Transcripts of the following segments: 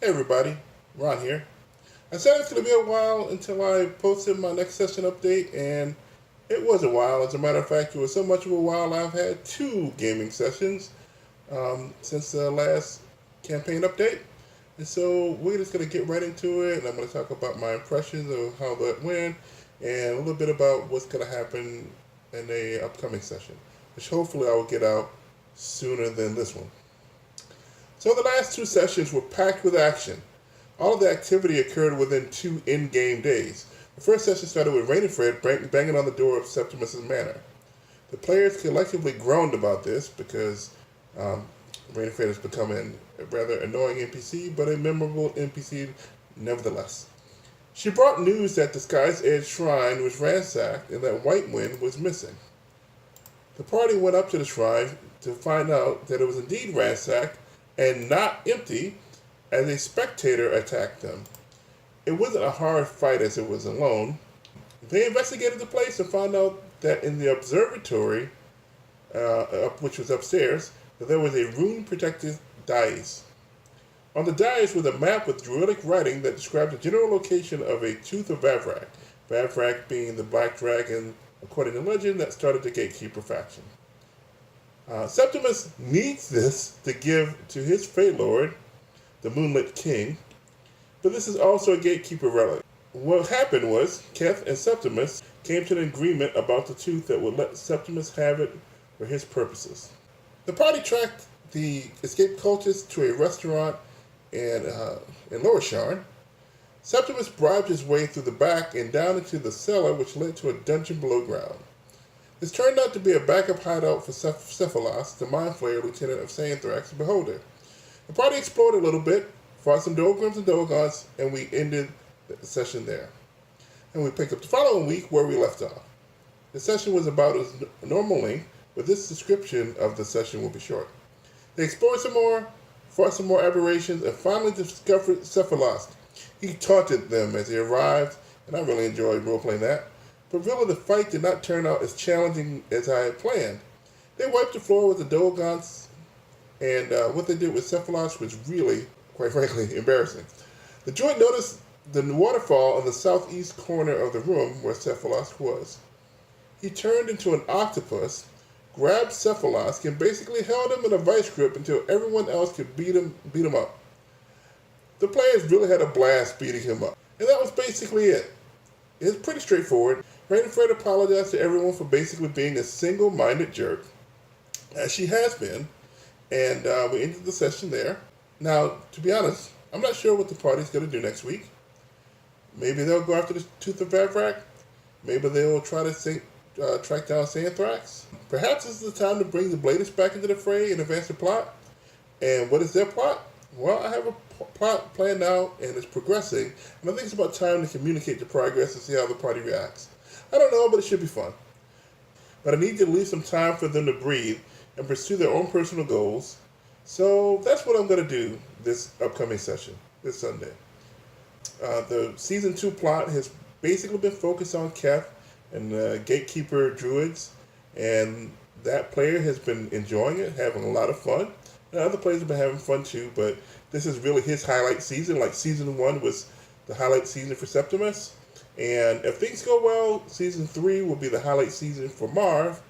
Hey everybody, Ron here. I said it's going to be a while until I posted my next session update, and it was a while. As a matter of fact, it was so much of a while I've had two gaming sessions since the last campaign update. And so we're just going to get right into it, and I'm going to talk about my impressions of how that went, and a little bit about what's going to happen in the upcoming session, which hopefully I will get out sooner than this one. So the last two sessions were packed with action. All of the activity occurred within 2 in-game days. The first session started with Rain and Fred banging on the door of Septimus's manor. The players collectively groaned about this because Rain and Fred has become a rather annoying NPC, but a memorable NPC nevertheless. She brought news that the Sky's Edge Shrine was ransacked and that White Wind was missing. The party went up to the shrine to find out that it was indeed ransacked and not empty, as a spectator attacked them. It wasn't a hard fight as it was alone. They investigated the place and found out that in the observatory, which was upstairs, that there was a rune-protected dais. On the dais was a map with druidic writing that described the general location of a Tooth of Vavrak, Vavrak being the black dragon, according to legend, that started the Gatekeeper faction. Septimus needs this to give to his Fey Lord, the Moonlit King, but this is also a Gatekeeper relic. What happened was, Keth and Septimus came to an agreement about the tooth that would let Septimus have it for his purposes. The party tracked the escaped cultists to a restaurant in Lower Sharn. Septimus bribed his way through the back and down into the cellar, which led to a dungeon below ground. This turned out to be a backup hideout for Cephalos, the Mind Flayer lieutenant of Santhrax the Beholder. The party explored a little bit, fought some Dolgrims and Dolgons, and we ended the session there. And we picked up the following week where we left off. The session was about as normal length, but this description of the session will be short. They explored some more, fought some more aberrations, and finally discovered Cephalos. He taunted them as they arrived, and I really enjoyed role-playing that. But really, the fight did not turn out as challenging as I had planned. They wiped the floor with the Dolgons, and what they did with Cephalos was really, quite frankly, embarrassing. The joint noticed the waterfall in the southeast corner of the room where Cephalos was. He turned into an octopus, grabbed Cephalos, and basically held him in a vice grip until everyone else could beat him up. The players really had a blast beating him up, and that was basically it. It's pretty straightforward. Rain and Fred apologized to everyone for basically being a single-minded jerk, as she has been, and we ended the session there. Now, to be honest, I'm not sure what the party's going to do next week. Maybe they'll go after the Tooth of Vavrak. Maybe they'll try to track down Santhrax. Perhaps this is the time to bring the Bladists back into the fray and advance the plot. And what is their plot? Well, I have a plot planned now, and it's progressing, and I think it's about time to communicate the progress and see how the party reacts. I don't know, but it should be fun. But I need to leave some time for them to breathe and pursue their own personal goals. So that's what I'm going to do this upcoming session, this Sunday. The Season 2 plot has basically been focused on Keth and the Gatekeeper Druids, and that player has been enjoying it, having a lot of fun. The other players have been having fun too, but this is really his highlight season. Like Season 1 was the highlight season for Septimus. And if things go well, Season 3 will be the highlight season for Marv,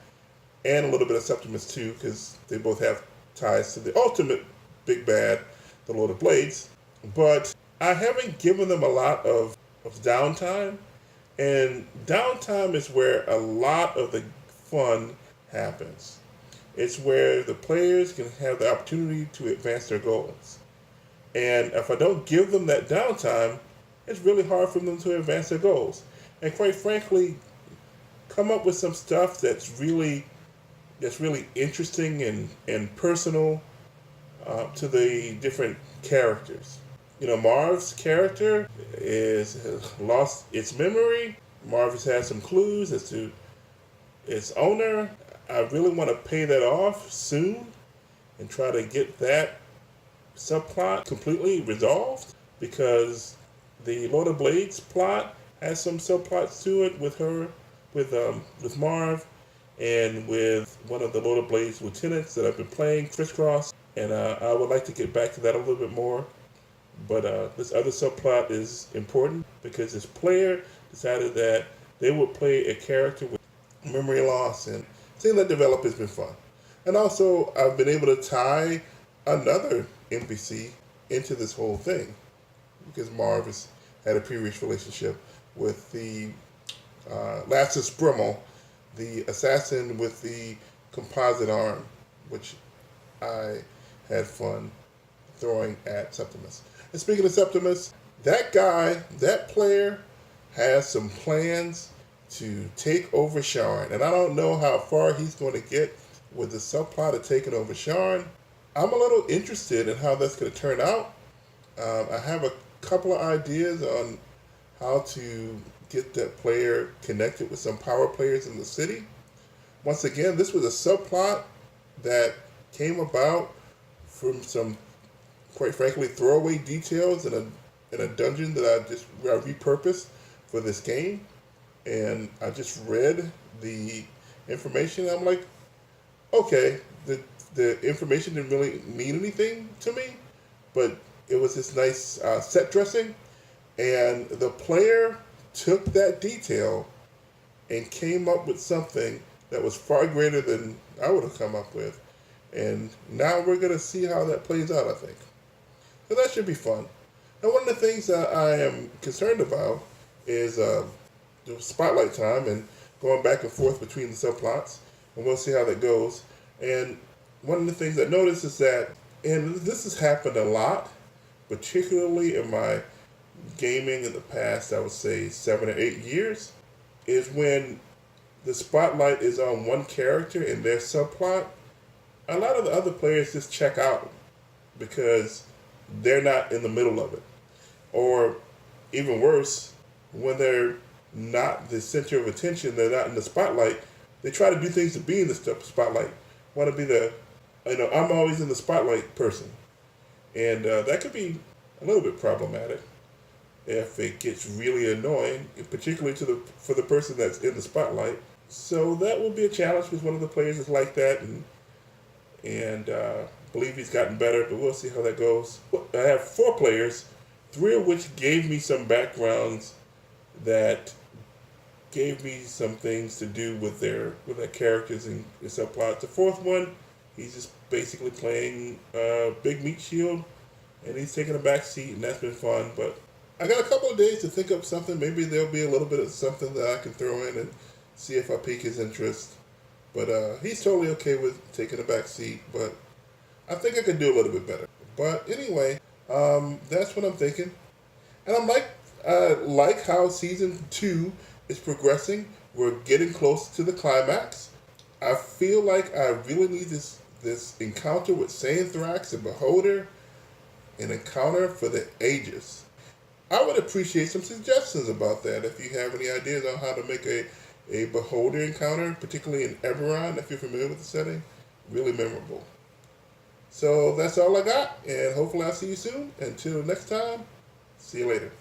and a little bit of Septimus too, because they both have ties to the ultimate big bad, the Lord of Blades. But I haven't given them a lot of downtime, and downtime is where a lot of the fun happens. It's where the players can have the opportunity to advance their goals. And if I don't give them that downtime, it's really hard for them to advance their goals. And quite frankly, come up with some stuff that's really interesting and personal to the different characters. You know, Marv's character has lost its memory. Marv has had some clues as to its owner. I really want to pay that off soon and try to get that subplot completely resolved, because the Lord of Blades plot has some subplots to it with her, with Marv, and with one of the Lord of Blades lieutenants that I've been playing, Crisscross, and I would like to get back to that a little bit more. But this other subplot is important because this player decided that they would play a character with memory loss, and seeing that develop has been fun. And also, I've been able to tie another NPC into this whole thing because Marv has had a previous relationship with the Lassus Brummel, the assassin with the composite arm, which I had fun throwing at Septimus. And speaking of Septimus, that guy, that player, has some plans to take over Sharn. And I don't know how far he's going to get with the subplot of taking over Sharn. I'm a little interested in how that's going to turn out. I have a couple of ideas on how to get that player connected with some power players in the city. Once again, this was a subplot that came about from some, quite frankly, throwaway details in a dungeon that I repurposed for this game. And I just read the information. I'm like, okay, the information didn't really mean anything to me, but it was this nice set dressing. And the player took that detail and came up with something that was far greater than I would have come up with. And now we're going to see how that plays out, I think. So that should be fun. And one of the things that I am concerned about is the spotlight time and going back and forth between the subplots. And we'll see how that goes. And one of the things I noticed is that, and this has happened a lot, particularly in my gaming in the past, I would say 7 or 8 years, is when the spotlight is on one character and their subplot, a lot of the other players just check out because they're not in the middle of it. Or even worse, when they're not the center of attention, they're not in the spotlight, they try to do things to be in the spotlight. Want to be the, I'm always in the spotlight person. And that could be a little bit problematic if it gets really annoying, particularly for the person that's in the spotlight. So that will be a challenge because one of the players is like that, and I believe he's gotten better, but we'll see how that goes. I have 4 players, 3 of which gave me some backgrounds that gave me some things to do with their characters and subplots. The 4th one, he's just basically playing Big Meat Shield, and he's taking a back seat, and that's been fun. But I got a couple of days to think up something. Maybe there'll be a little bit of something that I can throw in and see if I pique his interest. But he's totally okay with taking a back seat, but I think I could do a little bit better. But anyway, that's what I'm thinking. And I like how season 2 is progressing. We're getting close to the climax. I feel like I really need this encounter with Sainthrax and Beholder, an encounter for the ages. I would appreciate some suggestions about that if you have any ideas on how to make a Beholder encounter, particularly in Eberron, if you're familiar with the setting, really memorable. So that's all I got, and hopefully I'll see you soon. Until next time, see you later.